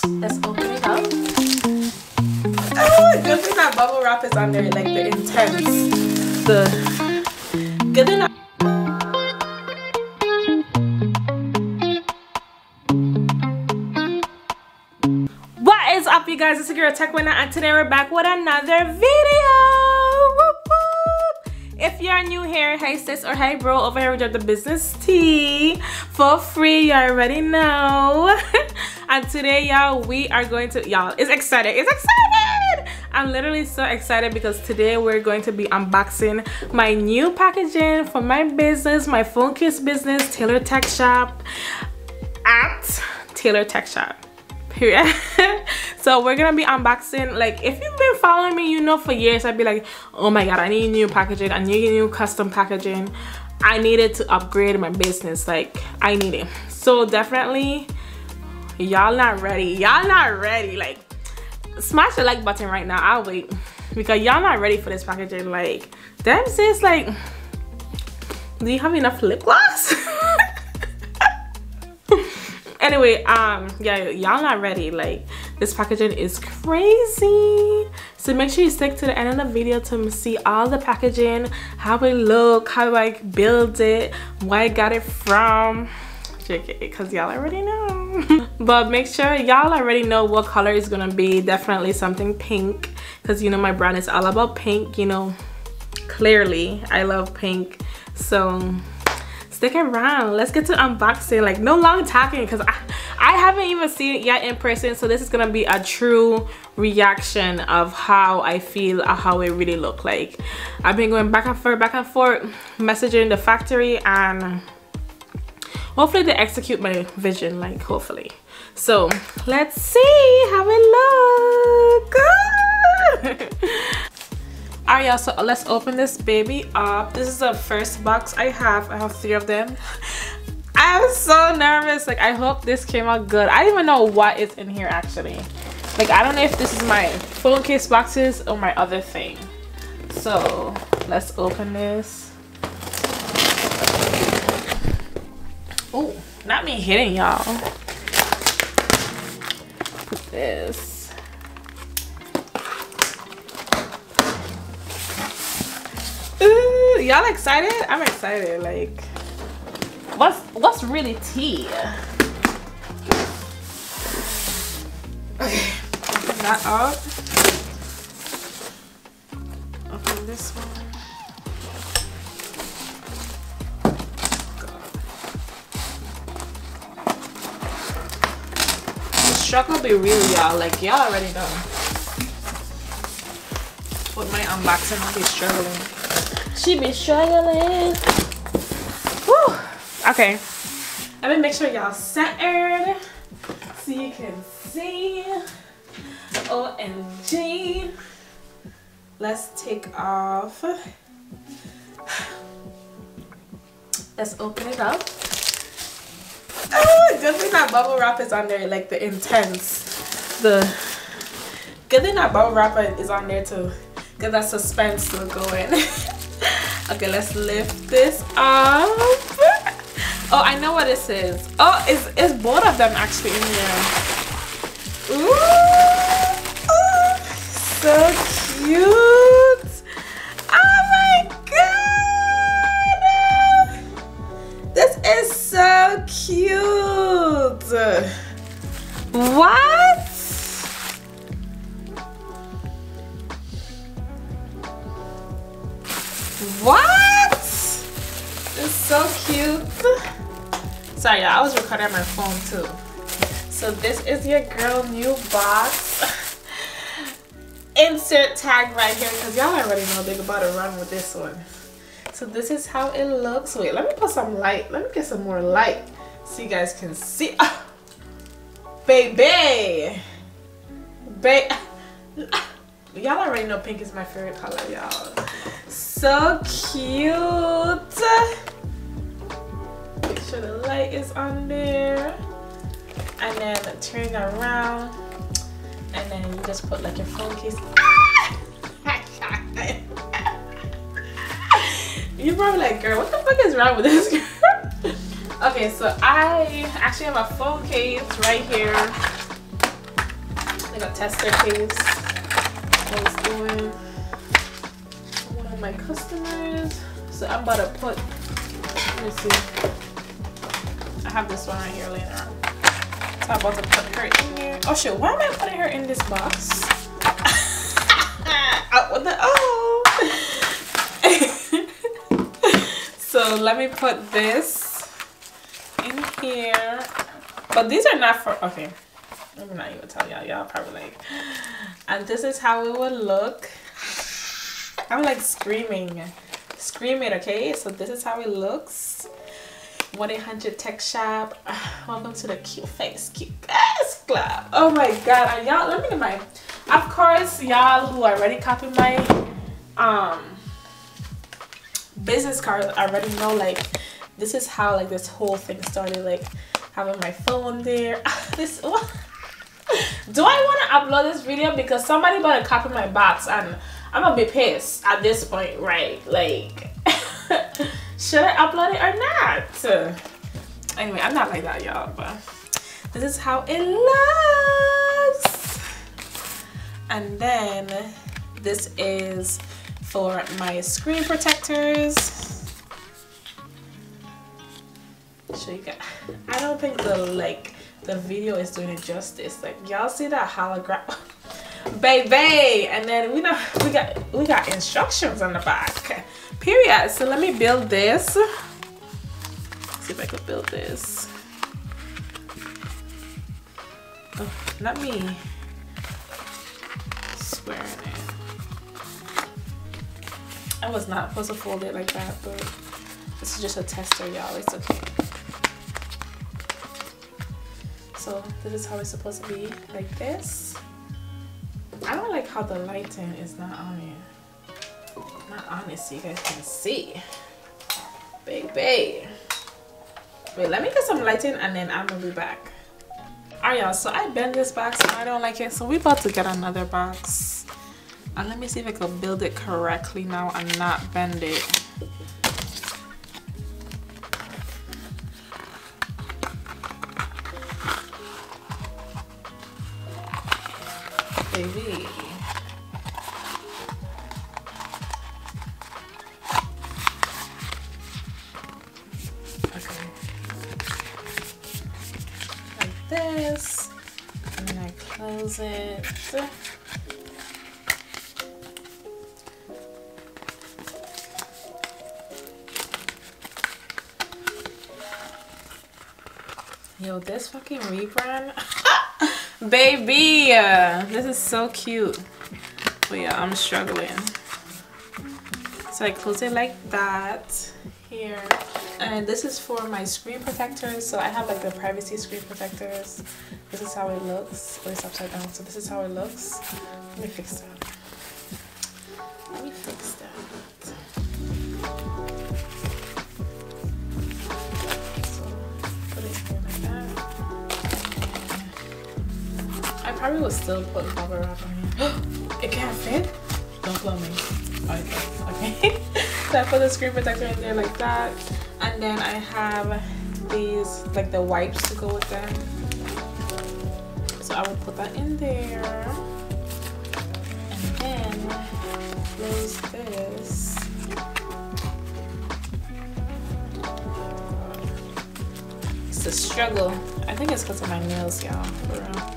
Let's open it up. Oh, good thing that bubble wrap is on there, like the intense. The good thing that what is up, you guys? It's your girl TechWithNath, and today we're back with another video. Whoop, whoop. If you're new here, hey sis or hey bro, over here we got the business tea for free. You already know. And today, y'all, we are going to, y'all, it's exciting. I'm literally so excited because today we're going to be unboxing my new packaging for my business, my phone case business, Taylor Tech Shop, at Taylor Tech Shop. Period. So we're gonna be unboxing. Like, if you've been following me, you know for years I'd be like, oh my god, I need new packaging, I need new custom packaging. I needed to upgrade my business. Like, I need it. So definitely, y'all not ready. Like, smash the like button right now. I'll wait because y'all not ready for this packaging. Like, damn sis, like, do you have enough lip gloss? Anyway, yeah, y'all not ready. Like, this packaging is crazy. So make sure you stick to the end of the video to see all the packaging, how it look, how I build it, where I got it from. Because y'all already know. But make sure y'all already know what color it's gonna be. Definitely something pink, because you know my brand is all about pink. You know, clearly I love pink. So stick around. Let's get to unboxing. Like, no long talking because I haven't even seen it yet in person. So this is gonna be a true reaction of how I feel or how it really look like. I've been going back and forth messaging the factory, and hopefully they execute my vision, like, hopefully. So let's see how it look. Alright, y'all, so let's open this baby up. This is the first box I have 3 of them. I'm so nervous. Like, I hope this came out good. I don't even know what is in here actually. Like, I don't know if this is my phone case boxes or my other thing. So let's open this. Oh, not me hitting y'all. Put this. Ooh, y'all excited? I'm excited. Like, what's really tea? Okay, open that up. Open this one. Struggle be real, y'all. Like, y'all already know. With my unboxing, I'll be struggling. She be struggling. Whew. Okay. Let me make sure y'all centered so you can see. OMG. Let's take off. Let's open it up. Oh, good thing that bubble wrap is on there, like the intense. The good thing that bubble wrap is on there to get that suspense still going. Okay, let's lift this up. Oh, I know what this is. Oh, it's both of them actually in here. Ooh, so cute. Oh my god, this is so cute. What? What? It's so cute. Sorry, I was recording on my phone too. So this is your girl new box. Insert tag right here because y'all already know they're about to run with this one. So this is how it looks. Wait, let me put some light. Let me get some more light so you guys can see. Oh, baby. Y'all already know pink is my favorite color, y'all. So cute. Make sure the light is on there, and then turn it around, and then you just put like your phone case. You're probably like, girl, what the fuck is wrong with this girl? Okay, so I actually have a phone case right here. like a tester case I was doing one of my customers. So I'm about to put, let me see, I have this one right here laying around. So I'm about to put her in here. Oh shit, why am I putting her in this box? So let me put this in here. But these are not for, okay, let me not even tell y'all. Y'all probably like, and this is how it would look. I'm like screaming, okay? So this is how it looks. 1-800-Tech Shop. Welcome to the Cute Face Cute Face Club. Oh my god, and y'all, let me get my, of course, y'all who already copied my business card already know, like, this is how like this whole thing started, like having my phone there. This, do I want to upload this video because somebody about to copy my box and I'm gonna be pissed at this point, right? Like, should I upload it or not? Anyway, I'm not like that, y'all, but this is how it looks. And then this is for my screen protectors. So you got, I don't think the video is doing it justice. Like, y'all see that hologram, baby? And then we got instructions on the back. Period. So let me build this. Let's see if I could build this. Oh, let me square it. I was not supposed to fold it like that, but this is just a tester, y'all. It's okay. So this is how it's supposed to be, like this. I don't like how the lighting is not on here. Not on it so you guys can see. Baby. Wait, let me get some lighting and then I'm gonna be back. Alright, y'all, so I bent this box and I don't like it, so we're about to get another box. And let me see if I can build it correctly now and not bend it. Baby. Okay. Like this. And then I close it. Yo, this fucking rebrand. Baby, this is so cute. But yeah, I'm struggling. So I close it like that here. And this is for my screen protectors. So I have like the privacy screen protectors. This is how it looks. Oh, it's upside down. So this is how it looks. Let me fix that. Let me fix that. I probably would still put bubble wrap on here. It can't fit? Don't blow me. Okay. So I put the screen protector in there like that. And then I have these, like the wipes to go with them. So I would put that in there. And then close this. It's a struggle. I think it's because of my nails, y'all. For real.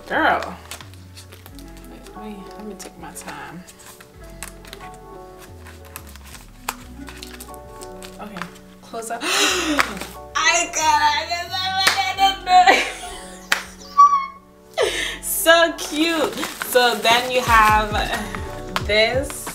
Girl, let me take my time. Okay, close up. I got it. So cute. So then you have this,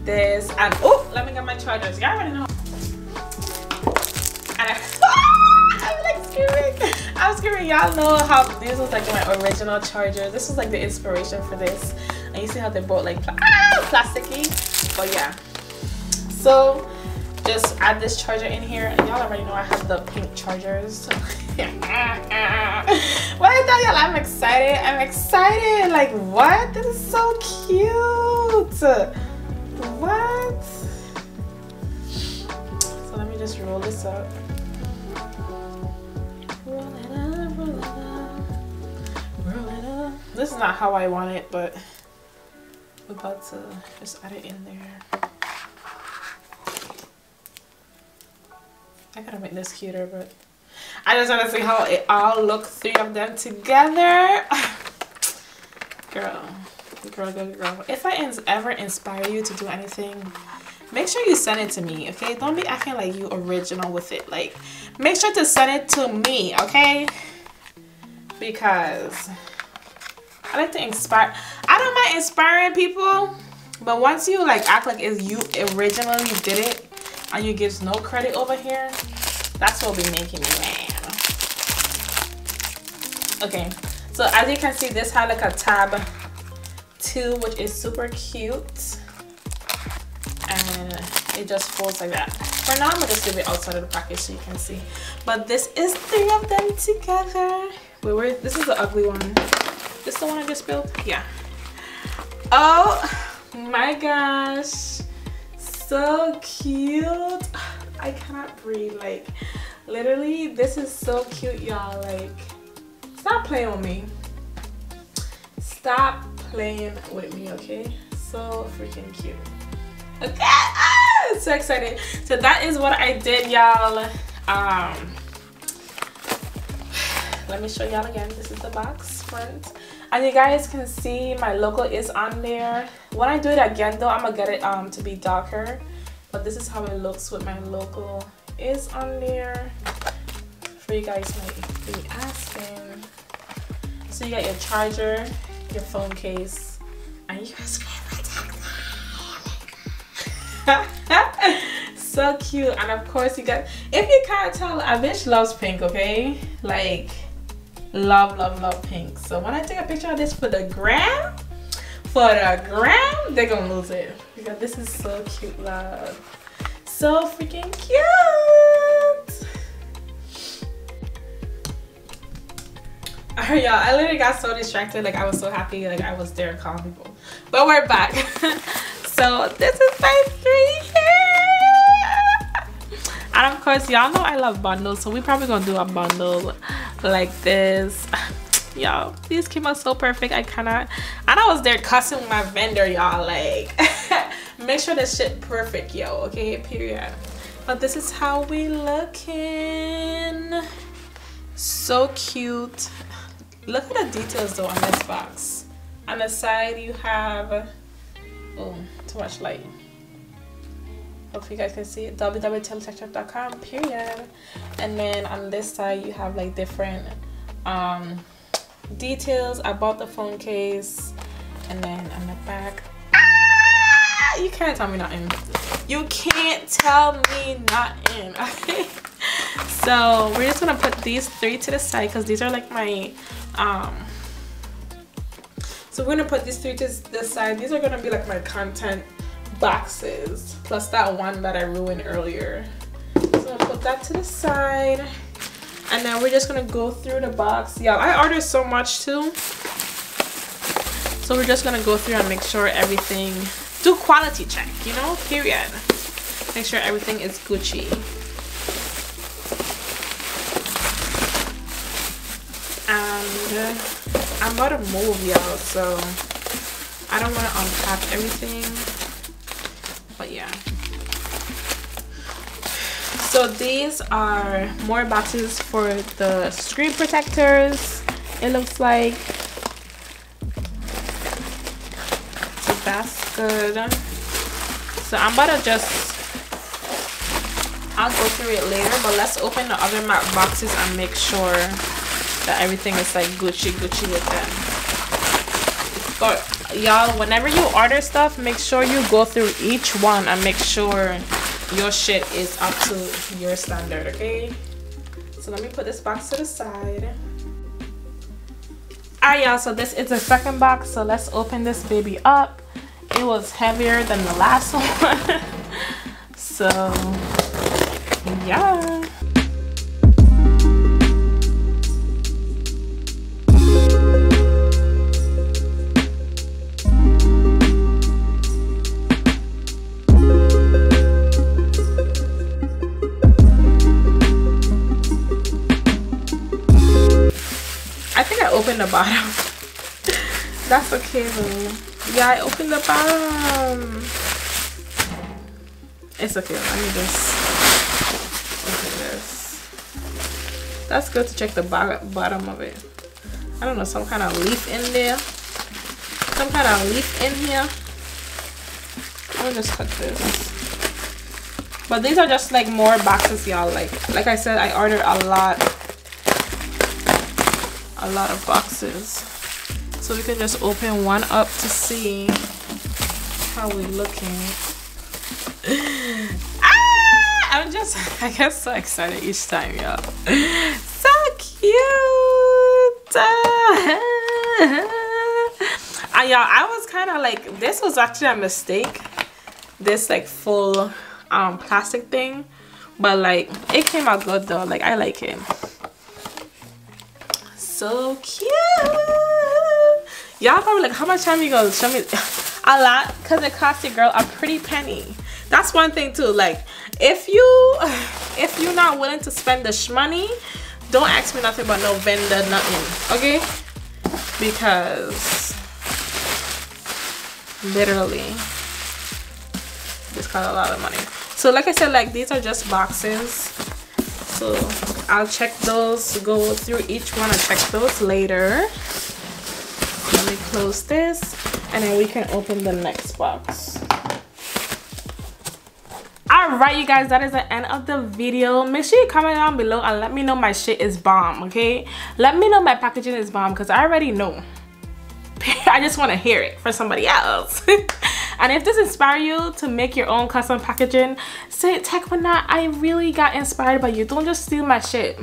and oh, let me get my chargers. Y'all already know. And I'm like screaming. I'm screaming. Y'all know how this was like my original charger. This was like the inspiration for this. And you see how they brought like plasticky. But yeah. So just add this charger in here. And y'all already know I have the pink chargers. What I tell y'all, I'm excited. I'm excited. Like what? This is so cute. What? just roll this up. Roll it up, roll it up, roll it up. This is not how I want it, but we're about to just add it in there. I gotta make this cuter, but I just want to see how it all looks, 3 of them together. Girl. If I ever inspire you to do anything, make sure you send it to me, okay? Don't be acting like you original with it. Like, make sure to send it to me, okay? Because I like to inspire. I don't mind inspiring people, but once you like act like it's you originally did it and you give no credit over here, that's what will be making me mad. Okay, so as you can see, this had like a tab 2, which is super cute, and it just folds like that. For now, I'm gonna just leave it outside of the package so you can see. But this is 3 of them together. Wait, where? This is the ugly one. This the one I just built? Yeah. Oh my gosh, so cute. I cannot breathe. Like, literally, this is so cute, y'all. Like, stop playing with me. Stop playing with me, okay? So freaking cute. Okay, so excited. So that is what I did, y'all. Let me show y'all again. This is the box front, and you guys can see my logo is on there. When I do it again though, I'm gonna get it to be darker, but this is how it looks with my logo is on there. For you guys might be asking. So you got your charger, your phone case, and you guys so cute. And of course you got, if you can't tell, a bitch loves pink, okay? Like, love pink. So when I take a picture of this for the gram, they're gonna lose it, because this is so cute, love. So freaking cute. Alright, y'all, I literally got so distracted. Like, I was so happy, like I was there calling people, but we're back. So this is my 3 here, and of course y'all know I love bundles, so we probably gonna do a bundle like this. Y'all, these came out so perfect. And I was there cussing with my vendor, y'all, like make sure this shit perfect, yo, okay, period. But this is how we looking. So cute. Look at the details though on this box. On the side you have, oh, too much light. Hopefully you guys can see it. www.nathalietechadvice.com, period. And then on this side you have like different details about the phone case. And then on the back, you can't tell me nothing. You can't tell me nothing. Okay. So we're just gonna put these 3 to the side, because these are like my so we're gonna put these 3 to the side. These are gonna be like my content boxes, plus that one that I ruined earlier. So I'll put that to the side, and then we're just gonna go through the box. Yeah, I ordered so much too, so we're just gonna go through and make sure everything, do quality check, you know, period. Make sure everything is Gucci. And I'm about to move, y'all, so I don't want to unpack everything, but yeah. So these are more boxes for the screen protectors, it looks like. So that's good. So I'm about to I'll go through it later, but let's open the other boxes and make sure that everything is like Gucci with them. But y'all, whenever you order stuff, make sure you go through each one and make sure your shit is up to your standard, okay? So let me put this box to the side. Alright, y'all, so this is the second box, so let's open this baby up. It was heavier than the last one. So yeah. open the bottom. That's okay though. Yeah, I opened the bottom. It's okay. Let me just open this. That's good to check the bottom of it. I don't know, some kind of leaf in there. Some kind of leaf in here. Let me just cut this. But these are just like more boxes, y'all. Like I said, I ordered a lot of boxes. So we can just open one up to see how we're looking. I get so excited each time, y'all. So cute. Y'all, I was kind of like, this was actually a mistake, this like full plastic thing, but like it came out good though. Like I like it. So cute. Y'all probably like, how much time you gonna show me? A lot, because it cost your girl a pretty penny. That's one thing too. Like if you're not willing to spend the money, don't ask me nothing about no vendor, nothing, okay? Because literally this cost a lot of money. So like I said, like these are just boxes, so I'll check those, go through each one and check those later. Let me close this and then we can open the next box. Alright you guys, that is the end of the video. Make sure you comment down below and let me know my shit is bomb, okay? Let me know my packaging is bomb, because I already know. I just want to hear it for somebody else. And if this inspires you to make your own custom packaging, say TechWithNath, I really got inspired by you. Don't just steal my shit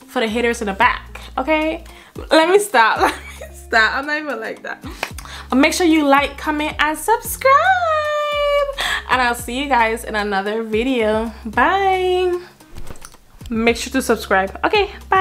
for the haters in the back, okay? Let me stop. Let me stop. I'm not even like that. Make sure you like, comment, and subscribe. And I'll see you guys in another video. Bye. Make sure to subscribe. Okay, bye.